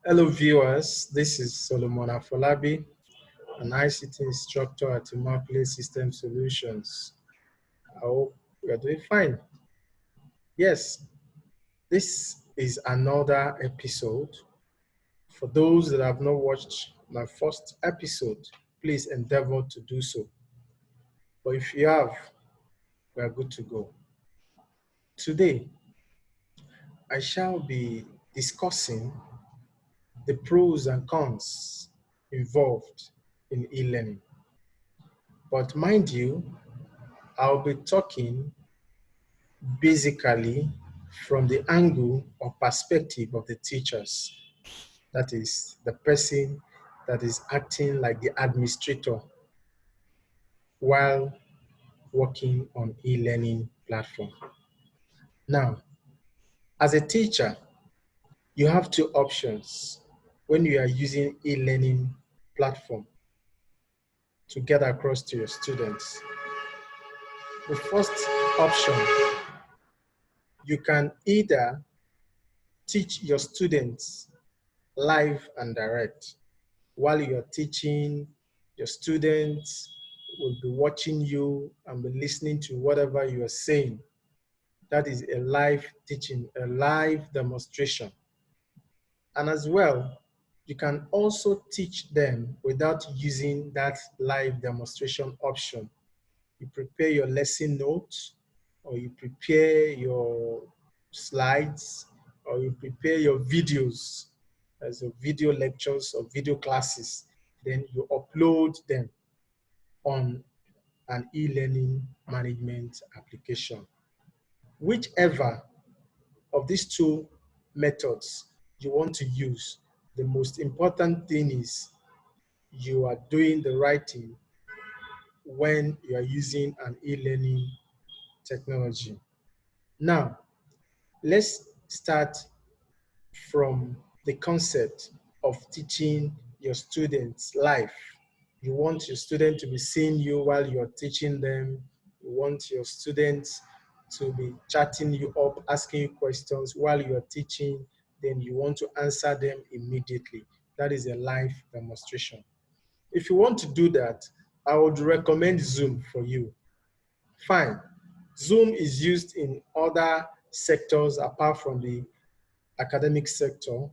Hello viewers, this is Solomon Afolabi, an ICT instructor at Emmakulate System Solutions. I hope we are doing fine. Yes, this is another episode. For those that have not watched my first episode, please endeavor to do so. But if you have, we are good to go. Today, I shall be discussing the pros and cons involved in e-learning. But mind you, I'll be talking basically from the angle or perspective of the teachers. That is the person that is acting like the administrator while working on e-learning platform. Now, as a teacher, you have two options when you are using e-learning platform to get across to your students. The first option, you can either teach your students live and direct. While you're teaching, your students will be watching you and be listening to whatever you are saying. That is a live teaching, a live demonstration. And as well, you can also teach them without using that live demonstration option. You prepare your lesson notes, or you prepare your slides, or you prepare your videos as a video lectures or video classes. Then you upload them on an e-learning management application. Whichever of these two methods you want to use, the most important thing is you are doing the right thing when you are using an e-learning technology. Now, let's start from the concept of teaching your students live. You want your student to be seeing you while you're teaching them. You want your students to be chatting you up, asking you questions while you're teaching. Then you want to answer them immediately. That is a live demonstration. If you want to do that, I would recommend Zoom for you. Fine. Zoom is used in other sectors apart from the academic sector.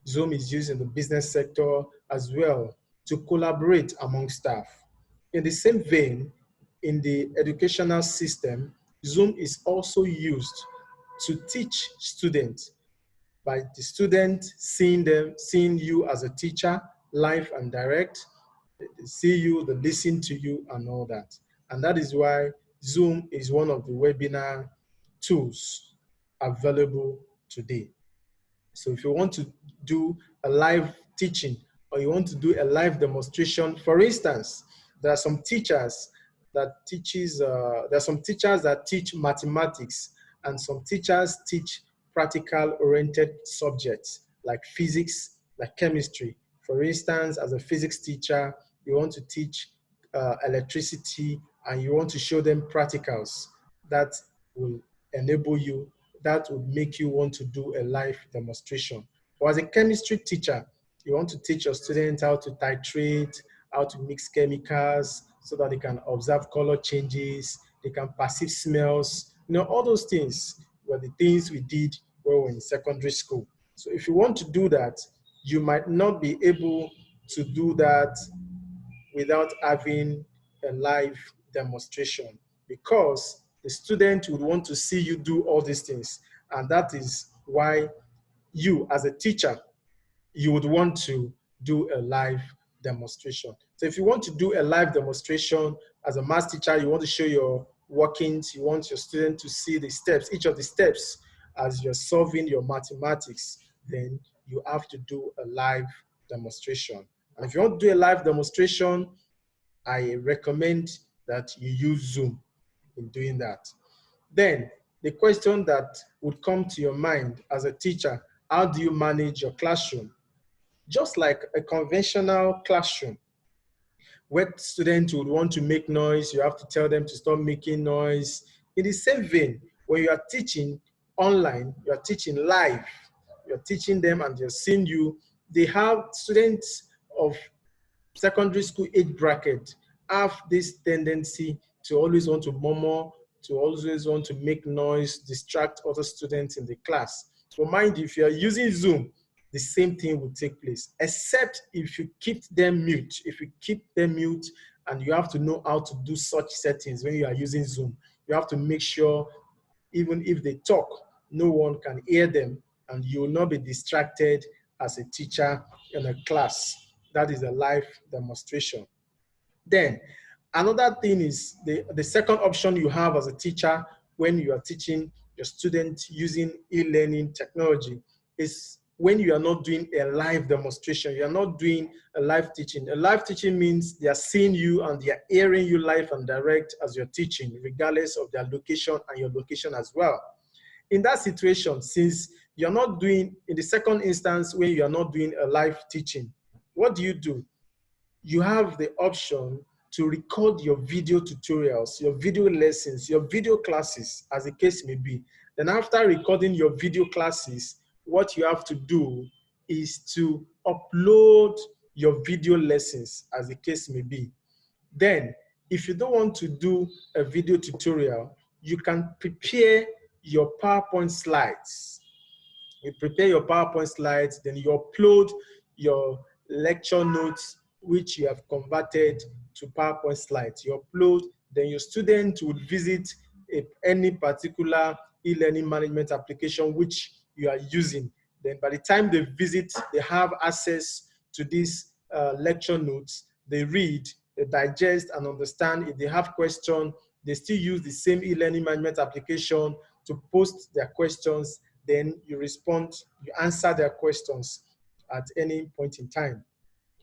Zoom is used in the business sector as well to collaborate among staff. In the same vein, in the educational system, Zoom is also used to teach students by the student seeing you as a teacher, live and direct. They see you, they listen to you and all that. And that is why Zoom is one of the webinar tools available today. So if you want to do a live teaching or you want to do a live demonstration, for instance, there are some teachers that teach mathematics, and some teachers teach practical oriented subjects like physics, like chemistry. For instance, as a physics teacher, you want to teach electricity and you want to show them practicals that will enable you, that would make you want to do a live demonstration. Or as a chemistry teacher, you want to teach your students how to titrate, how to mix chemicals so that they can observe color changes, they can perceive smells. You know, all those things were the things we did when we were in secondary school. So if you want to do that, you might not be able to do that without having a live demonstration, because the student would want to see you do all these things. And that is why you, as a teacher, you would want to do a live demonstration. So if you want to do a live demonstration as a math teacher, you want to show your workings, you want your student to see the steps, each of the steps as you're solving your mathematics, then you have to do a live demonstration. And if you want to do a live demonstration, I recommend that you use Zoom in doing that. Then the question that would come to your mind as a teacher, how do you manage your classroom? Just like a conventional classroom, where students would want to make noise, you have to tell them to stop making noise. In the same vein, when you are teaching online, you are teaching live, you're teaching them and they're seeing you, they have students of secondary school age bracket have this tendency to always want to murmur, to always want to make noise, distract other students in the class. But mind you, if you are using Zoom, the same thing will take place, except if you keep them mute. If you keep them mute, and you have to know how to do such settings when you are using Zoom. You have to make sure even if they talk, no one can hear them, and you will not be distracted as a teacher in a class. That is a live demonstration. Then another thing is the second option you have as a teacher when you are teaching your students using e-learning technology is when you are not doing a live demonstration, you are not doing a live teaching. A live teaching means they are seeing you and they are hearing you live and direct as you're teaching, regardless of their location and your location as well. In that situation, since you're not doing, in the second instance, when you are not doing a live teaching, what do? You have the option to record your video tutorials, your video lessons, your video classes, as the case may be. Then after recording your video classes, what you have to do is to upload your video lessons, as the case may be. Then, if you don't want to do a video tutorial, you can prepare your PowerPoint slides. You prepare your PowerPoint slides, then you upload your lecture notes, which you have converted to PowerPoint slides. You upload, then your student would visit any particular e-learning management application which you are using. Then by the time they visit, they have access to these lecture notes. They read, they digest and understand. If they have questions, they still use the same e-learning management application to post their questions. Then you respond, you answer their questions at any point in time.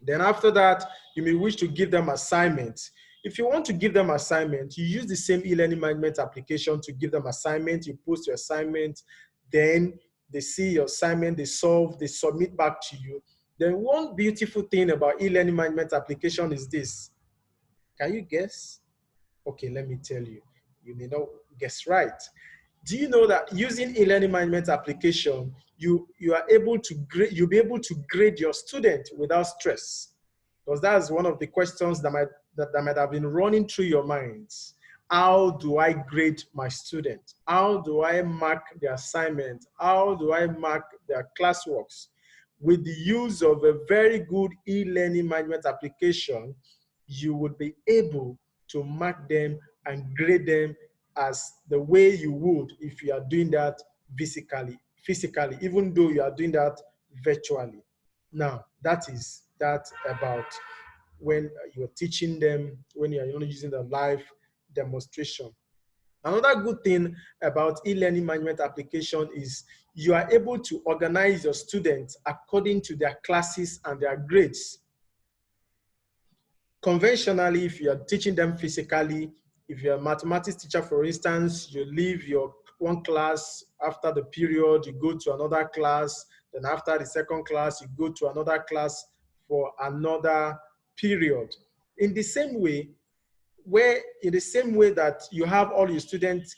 Then after that, you may wish to give them assignments. If you want to give them assignment, you use the same e-learning management application to give them assignment. You post your assignment, then they see your assignment, they solve, they submit back to you. Then one beautiful thing about e-learning management application is this. Can you guess? Okay, let me tell you. You may not guess right. Do you know that using e-learning management application, you are able to grade, you'll be able to grade your student without stress? Because that's one of the questions that might have been running through your minds. How do I grade my student? How do I mark the assignment? How do I mark their classworks? With the use of a very good e-learning management application, you would be able to mark them and grade them as the way you would if you are doing that physically, even though you are doing that virtually. Now, that is that about when you're teaching them, when you're only using the live demonstration. Another good thing about e-learning management application is you are able to organize your students according to their classes and their grades. Conventionally, if you are teaching them physically, if you're a mathematics teacher, for instance, you leave your one class after the period, you go to another class, then after the second class, you go to another class for another period. In the same way, that you have all your students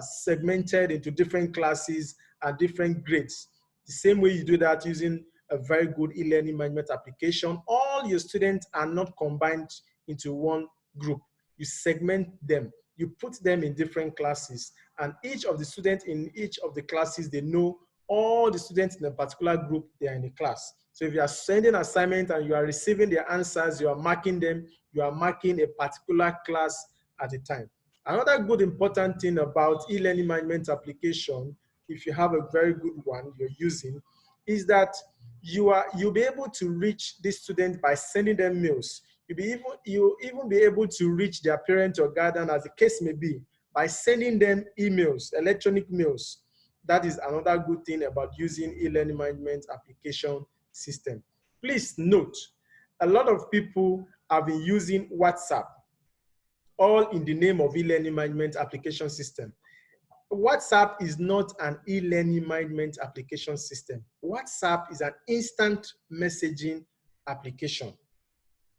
segmented into different classes and different grades, the same way you do that using a very good e-learning management application, all your students are not combined into one group. You segment them, you put them in different classes, and each of the students in each of the classes, they know all the students in a particular group, they are in a class. So if you are sending assignment and you are receiving their answers, you are marking them, you are marking a particular class at a time. Another good important thing about e-learning management application, if you have a very good one you're using, is that you'll be able to reach these students by sending them mails. You'll even be able to reach their parent or guardian, as the case may be, by sending them emails, electronic mails. That is another good thing about using e-learning management application system. Please note, a lot of people have been using WhatsApp, all in the name of e-learning management application system. WhatsApp is not an e-learning management application system. WhatsApp is an instant messaging application.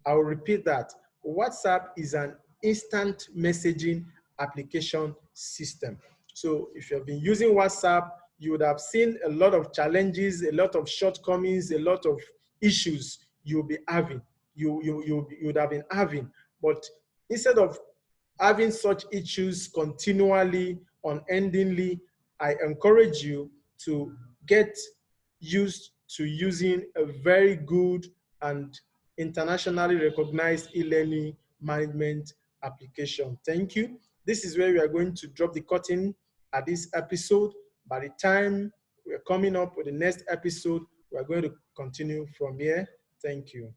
I will repeat that. WhatsApp is an instant messaging application system. So if you've been using WhatsApp, you would have seen a lot of challenges, a lot of shortcomings, a lot of issues you'll be having, you would have been having. But instead of having such issues continually, unendingly, I encourage you to get used to using a very good and internationally recognized e-learning management application. Thank you. This is where we are going to drop the curtain at this episode. By the time we're coming up with the next episode, we're going to continue from here. Thank you.